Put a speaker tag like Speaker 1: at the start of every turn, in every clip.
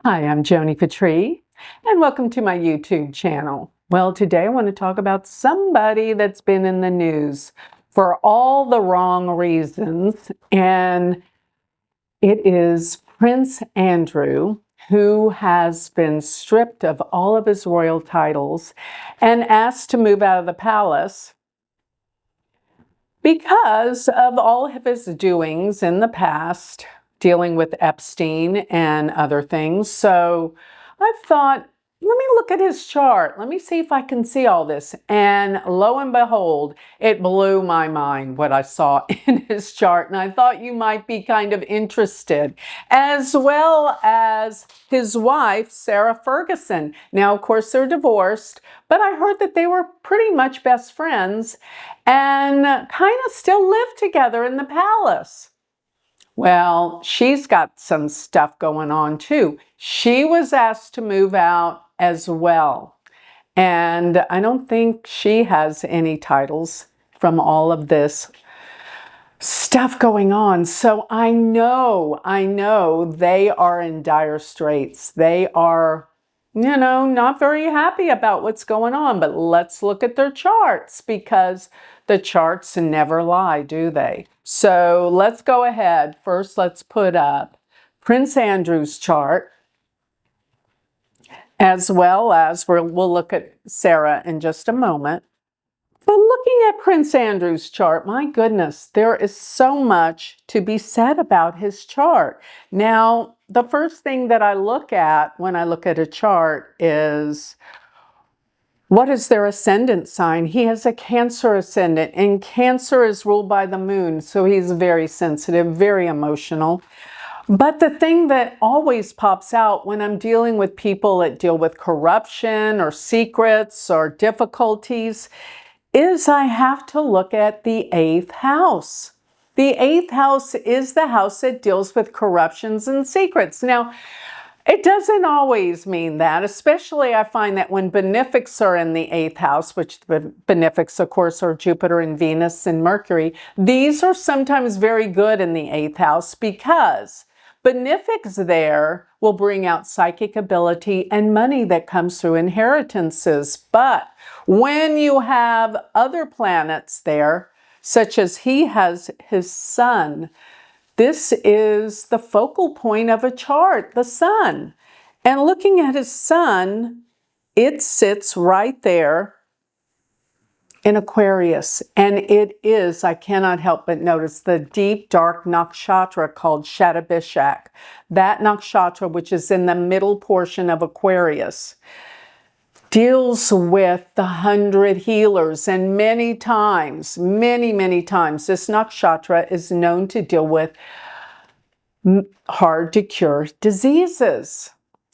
Speaker 1: Hi, I'm Joni Patry, and welcome to my YouTube channel. Well, today I want to talk about somebody that's been in the news for all the wrong reasons, and it is Prince Andrew, who has been stripped of all of his royal titles and asked to move out of the palace because of all of his doings in the past, dealing with Epstein and other things. So I thought, let me look at his chart. Let me see if I can see all this. And lo and behold, it blew my mind what I saw in his chart. And I thought you might be kind of interested, as well as his wife, Sarah Ferguson. Now, of course, they're divorced, but I heard that they were pretty much best friends and kind of still live together in the palace. Well, she's got some stuff going on too. She was asked to move out as well. And I don't think she has any titles from all of this stuff going on. So I know they are in dire straits. They are, not very happy about what's going on. But let's look at their charts, because the charts never lie, do they? So let's go ahead. First, let's put up Prince Andrew's chart, as well as we'll look at Sarah in just a moment. But looking at Prince Andrew's chart, my goodness, there is so much to be said about his chart. Now, the first thing that I look at when I look at a chart is, what is their ascendant sign? He has a Cancer ascendant, and Cancer is ruled by the moon, so he's very sensitive, very emotional. But the thing that always pops out when I'm dealing with people that deal with corruption or secrets or difficulties is I have to look at the 8th house. The 8th house is the house that deals with corruptions and secrets. Now, it doesn't always mean that, especially I find that when benefics are in the 8th house, which the benefics, of course, are Jupiter and Venus and Mercury, these are sometimes very good in the 8th house because benefics there will bring out psychic ability and money that comes through inheritances. But when you have other planets there, such as he has his sun, this is the focal point of a chart, the sun. And looking at his sun, it sits right there in Aquarius. And it is, I cannot help but notice, the deep, dark nakshatra called Shatabishak. That nakshatra, which is in the middle portion of Aquarius, deals with the 100 healers. And many times, many times, this nakshatra is known to deal with hard to cure diseases.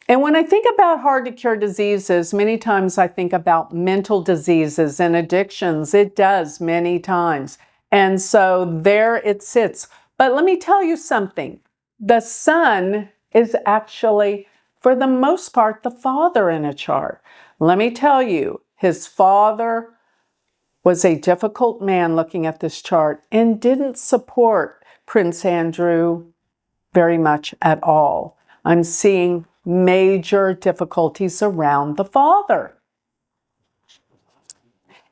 Speaker 1: And when I think about hard to cure diseases, many times I think about mental diseases and addictions. It does many times. And so there it sits. But let me tell you something. The sun is actually, for the most part, the father in a chart. Let me tell you, his father was a difficult man looking at this chart and didn't support Prince Andrew very much at all. I'm seeing major difficulties around the father.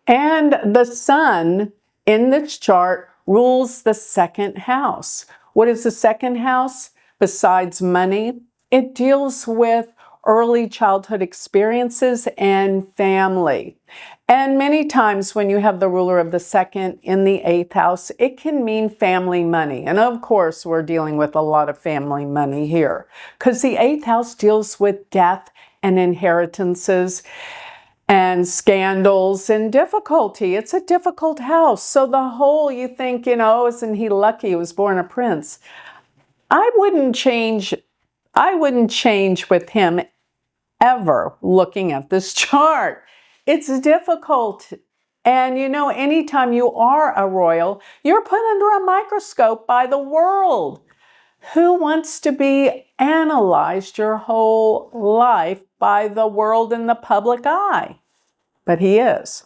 Speaker 1: And the sun in this chart rules the 2nd house. What is the 2nd house? Besides money, it deals with early childhood experiences and family. And many times when you have the ruler of the 2nd in the 8th house, it can mean family money. And of course, we're dealing with a lot of family money here, because the 8th house deals with death and inheritances and scandals and difficulty. It's a difficult house. So the whole, you think, isn't he lucky he was born a prince? I wouldn't change with him ever looking at this chart. It's difficult. And anytime you are a royal, you're put under a microscope by the world. Who wants to be analyzed your whole life by the world and the public eye? But he is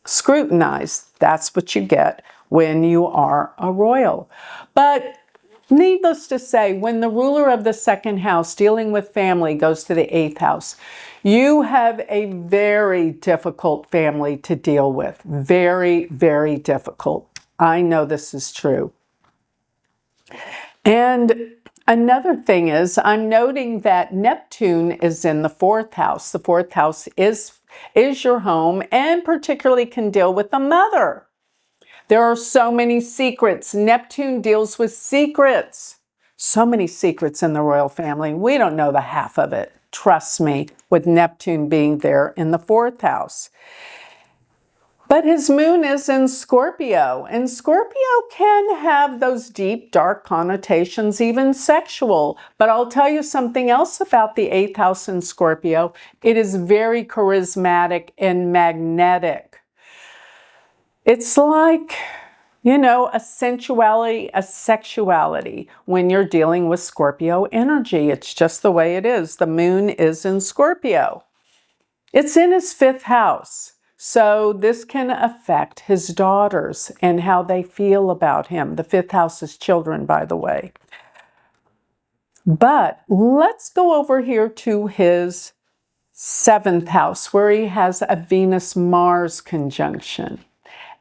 Speaker 1: scrutinized. That's what you get when you are a royal. But Needless to say, when the ruler of the second house dealing with family goes to the 8th house, you have a very difficult family to deal with. Very, very difficult. I know this is true. And another thing is, I'm noting that Neptune is in the 4th house. The 4th house is your home and particularly can deal with the mother. There are so many secrets. Neptune deals with secrets. So many secrets in the royal family. We don't know the half of it. Trust me, with Neptune being there in the 4th house. But his moon is in Scorpio, and Scorpio can have those deep, dark connotations, even sexual. But I'll tell you something else about the 8th house in Scorpio. It is very charismatic and magnetic. It's like, you know, a sensuality, a sexuality when you're dealing with Scorpio energy. It's just the way it is. The moon is in Scorpio. It's in his 5th house. So this can affect his daughters and how they feel about him. The 5th house is children, by the way. But let's go over here to his 7th house, where he has a Venus-Mars conjunction.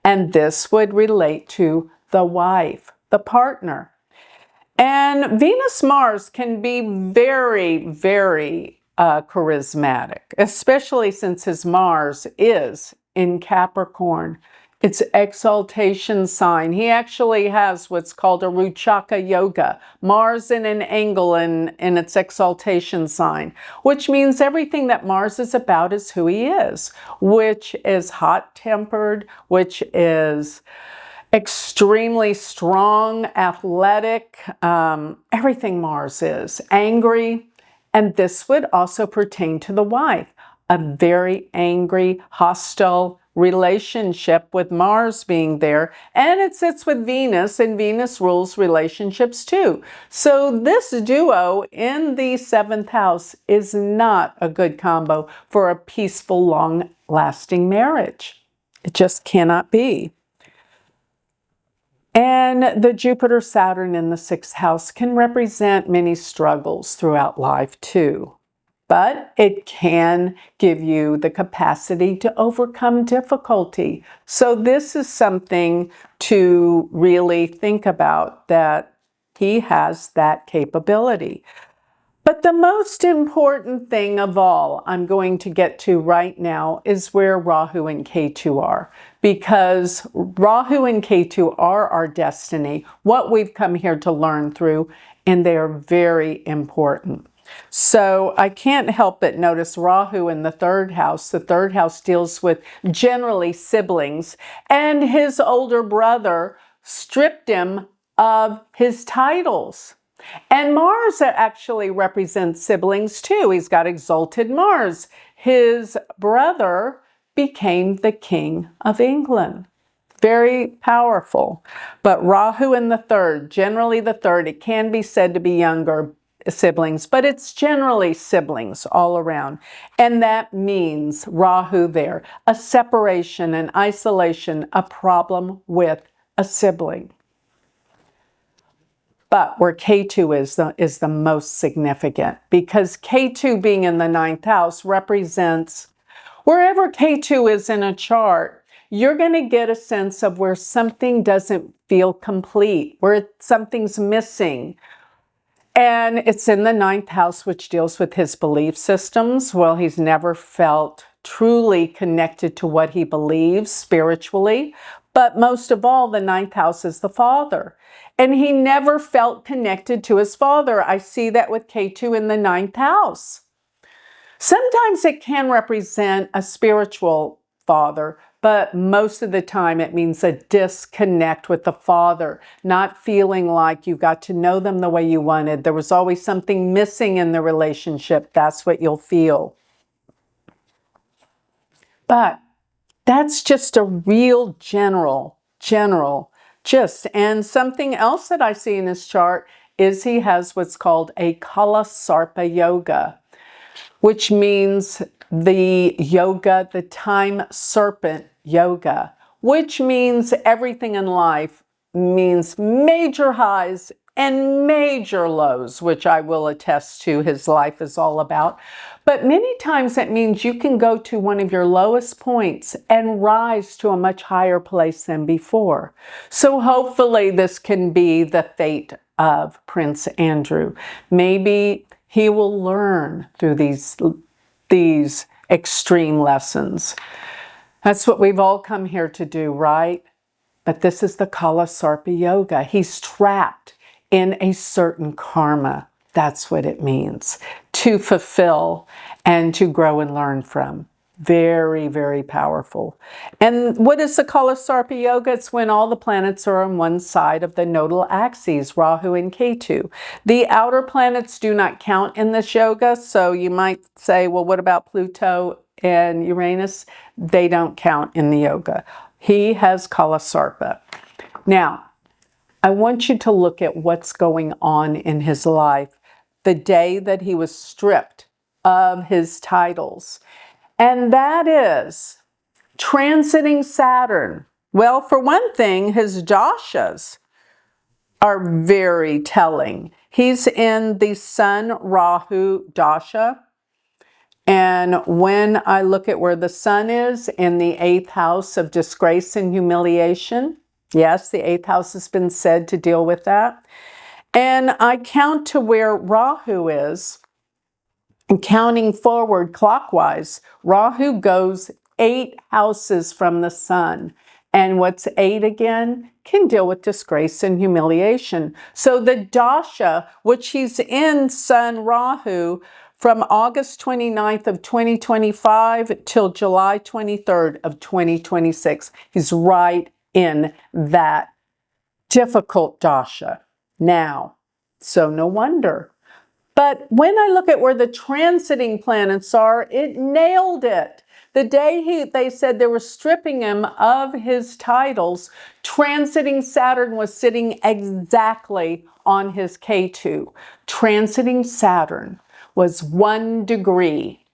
Speaker 1: And this would relate to the wife, the partner. And Venus-Mars can be very, very charismatic, especially since his Mars is in Capricorn. It's exaltation sign. He actually has what's called a Ruchaka yoga, Mars in an angle in its exaltation sign, which means everything that Mars is about is who he is, which is hot-tempered, which is extremely strong, athletic, everything Mars is, angry. And this would also pertain to the wife, a very angry, hostile relationship with Mars being there. And it sits with Venus, and Venus rules relationships too. So this duo in the 7th house is not a good combo for a peaceful, long-lasting marriage. It just cannot be. And the Jupiter-Saturn in the 6th house can represent many struggles throughout life too. But it can give you the capacity to overcome difficulty. So this is something to really think about, that he has that capability. But the most important thing of all I'm going to get to right now is where Rahu and Ketu are. Because Rahu and Ketu are our destiny, what we've come here to learn through, and they are very important. So I can't help but notice Rahu in the 3rd house. The 3rd house deals with generally siblings, and his older brother stripped him of his titles. And Mars actually represents siblings too. He's got exalted Mars. His brother became the King of England. Very powerful. But Rahu in the 3rd, generally the 3rd, it can be said to be younger siblings, but it's generally siblings all around. And that means Rahu there, a separation, an isolation, a problem with a sibling. But where Ketu is the most significant, because Ketu being in the 9th house represents wherever Ketu is in a chart, you're going to get a sense of where something doesn't feel complete, where something's missing. And it's in the 9th house, which deals with his belief systems. Well, he's never felt truly connected to what he believes spiritually. But most of all, the 9th house is the father. And he never felt connected to his father. I see that with Ketu in the 9th house. Sometimes it can represent a spiritual father, but most of the time it means a disconnect with the father, not feeling like you got to know them the way you wanted. There was always something missing in the relationship. That's what you'll feel. But that's just a real general gist. And something else that I see in his chart is he has what's called a Kala Sarpa yoga, which means the yoga, the time serpent yoga, which means everything in life means major highs and major lows, which I will attest to his life is all about. But many times that means you can go to one of your lowest points and rise to a much higher place than before. So hopefully this can be the fate of Prince Andrew. Maybe he will learn through these extreme lessons. That's what we've all come here to do, right? But this is the Kala Sarpa Yoga. He's trapped in a certain karma. That's what it means. To fulfill and to grow and learn from. Very, very powerful. And what is the Kala Sarpa Yoga? It's when all the planets are on one side of the nodal axes, Rahu and Ketu. The outer planets do not count in this yoga. So you might say, well, what about Pluto and Uranus? They don't count in the yoga. He has Kala Sarpa. Now, I want you to look at what's going on in his life the day that he was stripped of his titles. And that is transiting Saturn. Well, for one thing, his dashas are very telling. He's in the Sun Rahu Dasha. And when I look at where the sun is in the 8th house of disgrace and humiliation, yes, the 8th house has been said to deal with that. And I count to where Rahu is, and counting forward clockwise, Rahu goes 8 houses from the sun. And what's 8 again? Can deal with disgrace and humiliation. So the Dasha, which he's in Sun Rahu, from August 29th of 2025 till July 23rd of 2026. He's right in that difficult dasha now. So no wonder. But when I look at where the transiting planets are, it nailed it. The day they said they were stripping him of his titles, transiting Saturn was sitting exactly on his K2. Transiting Saturn was 1 degree,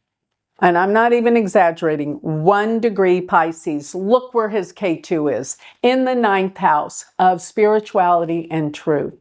Speaker 1: and I'm not even exaggerating, 1 degree Pisces. Look where his K2 is, in the 9th house of spirituality and truth.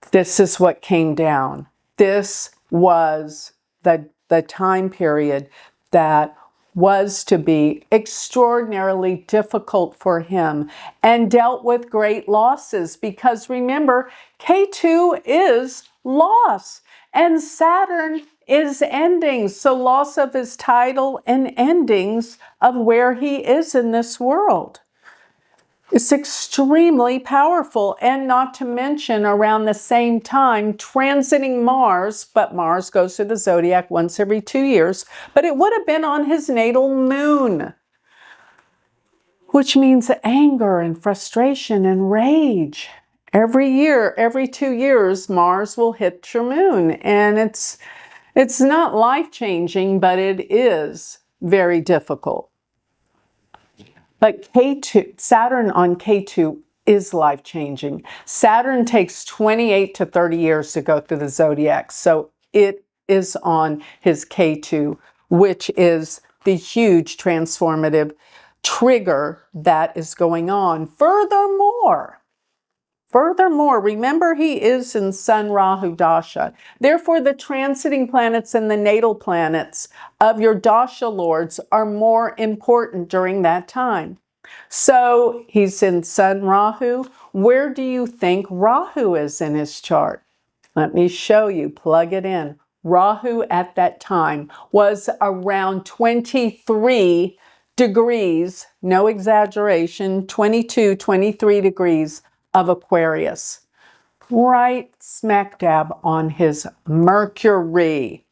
Speaker 1: This is what came down. This was the time period that was to be extraordinarily difficult for him and dealt with great losses, because remember, K2 is loss. And Saturn is endings, so loss of his title and endings of where he is in this world. It's extremely powerful, and not to mention around the same time transiting Mars, but Mars goes to the zodiac once every 2 years, but it would have been on his natal moon, which means anger and frustration and rage. Every year, every 2 years, Mars will hit your moon, and it's not life-changing, but it is very difficult. But K2, Saturn on K2 is life-changing. Saturn takes 28 to 30 years to go through the zodiac, so it is on his K2, which is the huge transformative trigger that is going on. Furthermore, remember he is in Sun Rahu Dasha. Therefore, the transiting planets and the natal planets of your Dasha lords are more important during that time. So he's in Sun Rahu. Where do you think Rahu is in his chart? Let me show you. Plug it in. Rahu at that time was around 23 degrees, no exaggeration, 22, 23 degrees of Aquarius, right smack dab on his Mercury.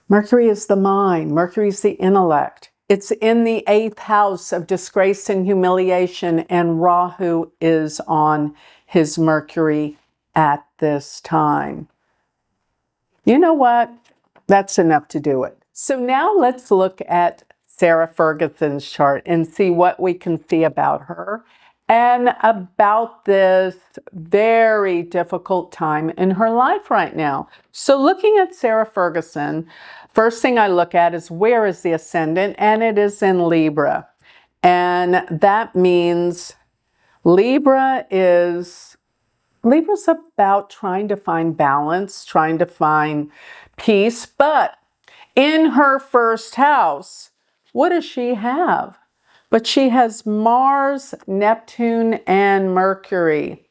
Speaker 1: Mercury is the mind. Mercury is the intellect. It's in the 8th house of disgrace and humiliation, and Rahu is on his Mercury at this time. You know what? That's enough to do it. So now let's look at Sarah Ferguson's chart and see what we can see about her and about this very difficult time in her life right now. So looking at Sarah Ferguson, first thing I look at is where is the ascendant, and it is in Libra. And that means Libra is Libra's about trying to find balance, trying to find peace, but in her first house, what does she have? But she has Mars, Neptune, and Mercury.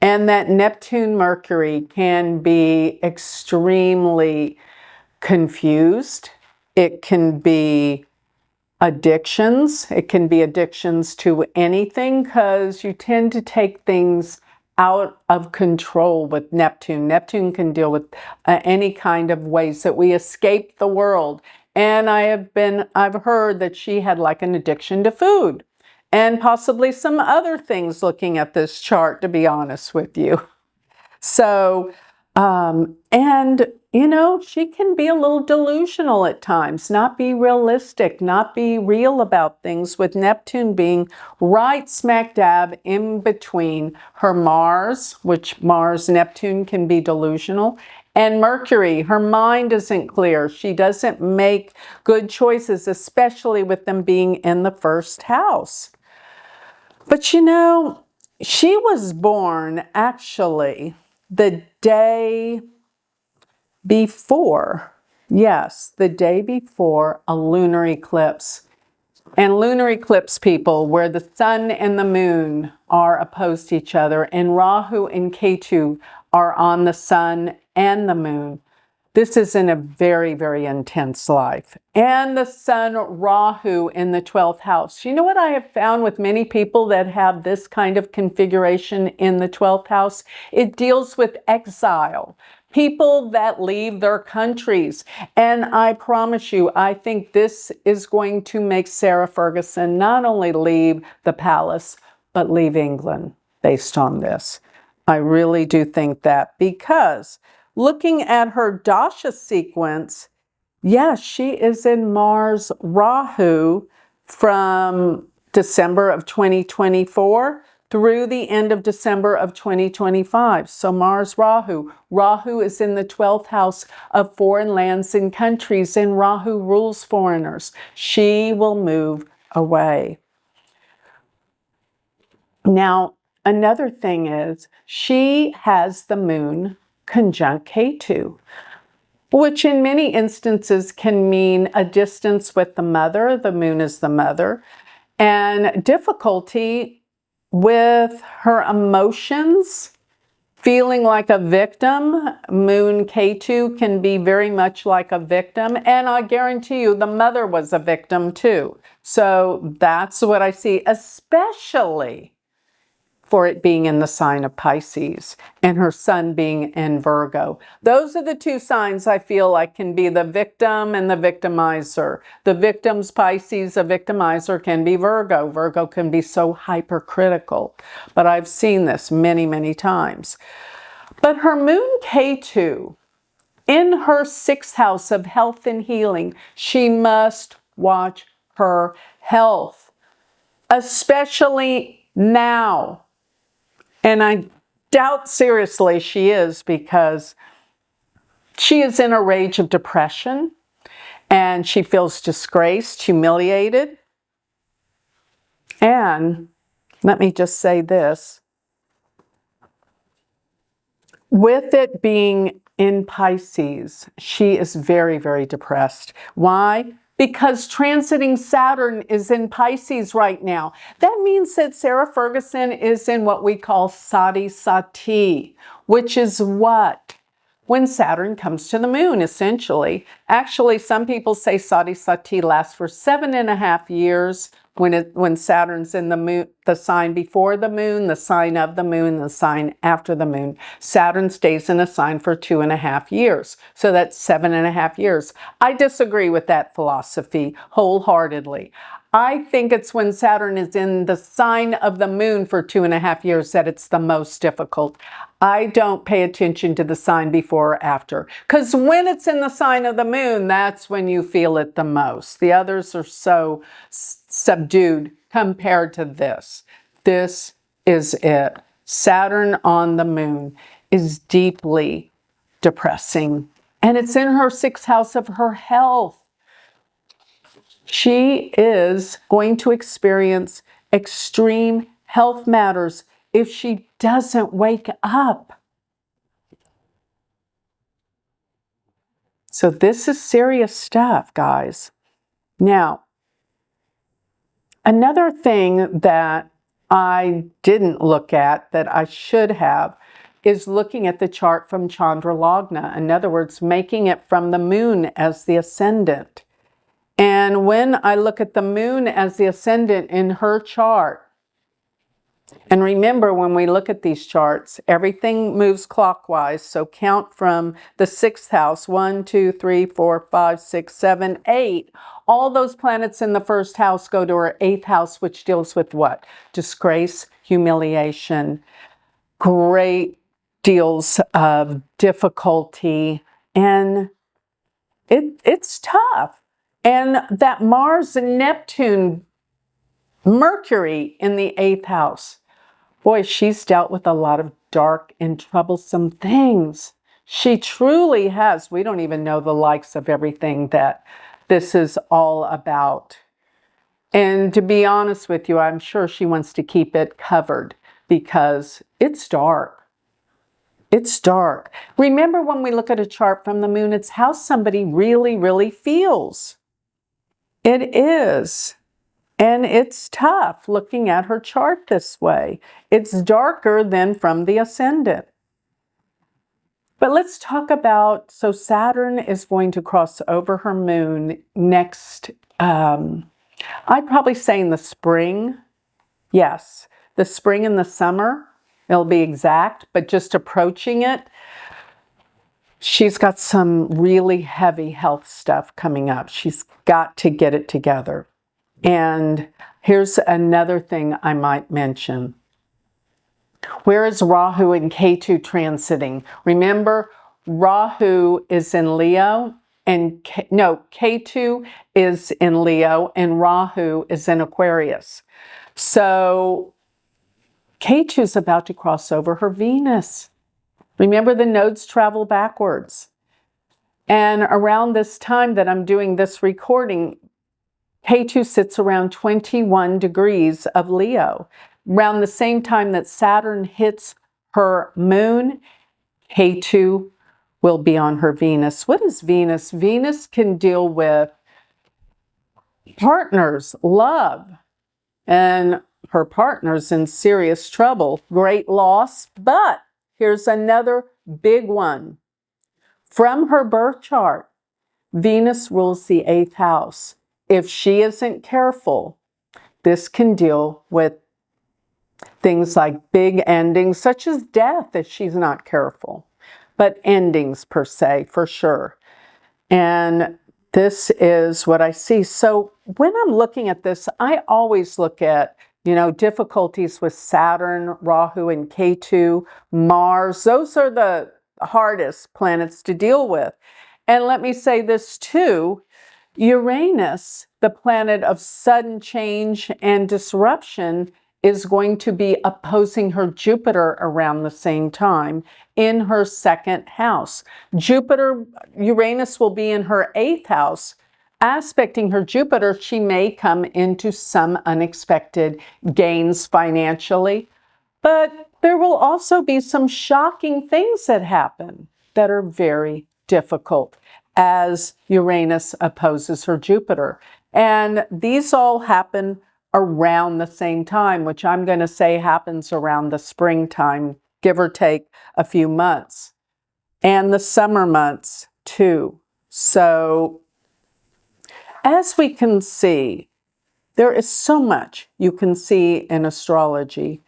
Speaker 1: And that Neptune-Mercury can be extremely confused. It can be addictions. It can be addictions to anything because you tend to take things out of control with Neptune. Neptune can deal with any kind of ways that we escape the world. And I've heard that she had like an addiction to food and possibly some other things looking at this chart, to be honest with you. So, and you know, she can be a little delusional at times, not be realistic, not be real about things, with Neptune being right smack dab in between her Mars, which Mars, Neptune can be delusional, and Mercury. Her mind isn't clear. She doesn't make good choices, especially with them being in the first house. But you know, she was born actually the day before, yes, the day before a lunar eclipse. And lunar eclipse, people, where the sun and the moon are opposed to each other, and Rahu and Ketu are on the sun and the moon. This is in a very, very intense life. And the sun, Rahu, in the 12th house. You know what I have found with many people that have this kind of configuration in the 12th house? It deals with exile. People that leave their countries. And I promise you, I think this is going to make Sarah Ferguson not only leave the palace, but leave England based on this. I really do think that, because looking at her Dasha sequence, yes, she is in Mars Rahu from December of 2024 through the end of December of 2025. So Mars Rahu. Rahu is in the 12th house of foreign lands and countries, and Rahu rules foreigners. She will move away. Now, another thing is she has the moon conjunct Ketu, which in many instances can mean a distance with the mother. The moon is the mother, and difficulty with her emotions, feeling like a victim. Moon Ketu can be very much like a victim, and I guarantee you the mother was a victim too. So that's what I see, especially for it being in the sign of Pisces and her sun being in Virgo. Those are the two signs I feel like can be the victim and the victimizer. The victim's Pisces, the victimizer can be Virgo. Virgo can be so hypercritical, but I've seen this many, many times. But her moon Ketu in her 6th house of health and healing, she must watch her health, especially now. And I doubt seriously she is, because she is in a rage of depression and she feels disgraced, humiliated. And let me just say this, with it being in Pisces, she is very, very depressed. Why? Because transiting Saturn is in Pisces right now. That means that Sarah Ferguson is in what we call Sati Sati, which is what? When Saturn comes to the moon, essentially. Actually, some people say Sati Sati lasts for 7.5 years when Saturn's in the moon, the sign before the moon, the sign of the moon, the sign after the moon. Saturn stays in a sign for 2.5 years. So that's 7.5 years. I disagree with that philosophy wholeheartedly. I think it's when Saturn is in the sign of the moon for 2.5 years that it's the most difficult. I don't pay attention to the sign before or after, because when it's in the sign of the moon, that's when you feel it the most. The others are so subdued compared to this. This is it. Saturn on the moon is deeply depressing, and it's in her 6th house of her health. She is going to experience extreme health matters if she doesn't wake up. So this is serious stuff, guys. Now, another thing that I didn't look at that I should have is looking at the chart from Chandra Lagna. In other words, making it from the moon as the ascendant. And when I look at the moon as the ascendant in her chart, and remember, when we look at these charts, everything moves clockwise. So count from the 6th house, 1, 2, 3, 4, 5, 6, 7, 8. All those planets in the 1st house go to her 8th house, which deals with what? Disgrace, humiliation, great deals of difficulty, and it's tough. And that Mars and Neptune, Mercury in the 8th house. Boy, she's dealt with a lot of dark and troublesome things. She truly has. We don't even know the likes of everything that this is all about. And to be honest with you, I'm sure she wants to keep it covered because it's dark. It's dark. Remember, when we look at a chart from the moon, it's how somebody really, really feels. It is. And it's tough looking at her chart this way. It's darker than from the ascendant. But let's talk about, so Saturn is going to cross over her moon next, I'd probably say in the spring. Yes, the spring and the summer. It'll be exact, but just approaching it. She's got some really heavy health stuff coming up. She's got to get it together. And here's another thing I might mention. Where is Rahu and Ketu transiting? Remember, Rahu is in Leo, and Ketu is in Leo, and Rahu is in Aquarius. So Ketu's about to cross over her Venus. Remember, the nodes travel backwards. And around this time that I'm doing this recording, Ketu sits around 21 degrees of Leo. Around the same time that Saturn hits her moon, Ketu will be on her Venus. What is Venus? Venus can deal with partners, love, and her partner's in serious trouble, great loss. But here's another big one. From her birth chart, Venus rules the 8th house. If she isn't careful, this can deal with things like big endings, such as death if she's not careful, but endings per se, for sure. And this is what I see. So when I'm looking at this, I always look at, difficulties with Saturn, Rahu, and Ketu, Mars. Those are the hardest planets to deal with. And let me say this too. Uranus, the planet of sudden change and disruption, is going to be opposing her Jupiter around the same time in her 2nd house. Uranus will be in her 8th house. Aspecting her Jupiter, she may come into some unexpected gains financially, but there will also be some shocking things that happen that are very difficult as Uranus opposes her Jupiter. And these all happen around the same time, which I'm going to say happens around the springtime, give or take a few months, and the summer months too. So as we can see, there is so much you can see in astrology.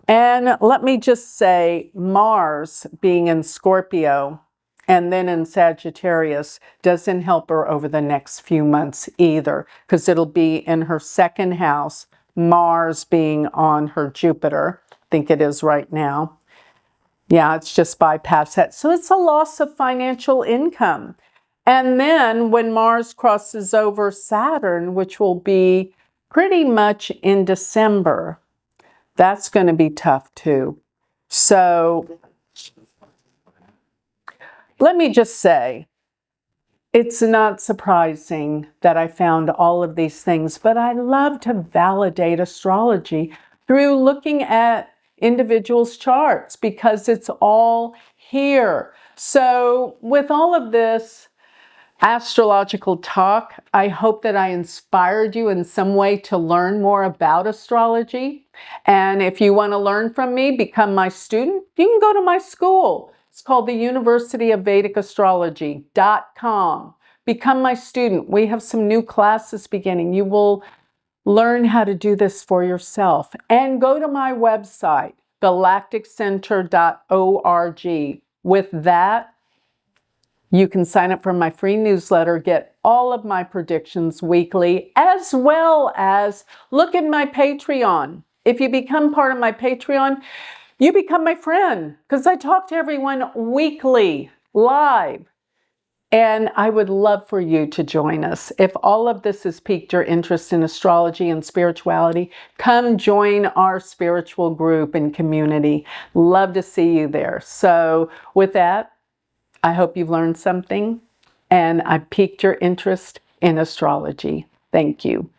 Speaker 1: And let me just say, Mars being in Scorpio and then in Sagittarius doesn't help her over the next few months either, because it'll be in her 2nd house, Mars being on her Jupiter. I think it is right now. Yeah, it's just bypassed that. So it's a loss of financial income. And then when Mars crosses over Saturn, which will be pretty much in December, that's going to be tough too. So let me just say, it's not surprising that I found all of these things, but I love to validate astrology through looking at, individuals' charts because it's all here. So with all of this astrological talk, I hope that I inspired you in some way to learn more about astrology. And if you want to learn from me, become my student, you can go to my school. It's called the University of Vedic Astrology.com. Become my student. We have some new classes beginning. You will learn how to do this for yourself. And go to my website, galacticcenter.org. With that, you can sign up for my free newsletter, get all of my predictions weekly, as well as look at my Patreon. If you become part of my Patreon, you become my friend because I talk to everyone weekly, live. And I would love for you to join us. If all of this has piqued your interest in astrology and spirituality, come join our spiritual group and community. Love to see you there. So with that, I hope you've learned something and I've piqued your interest in astrology. Thank you.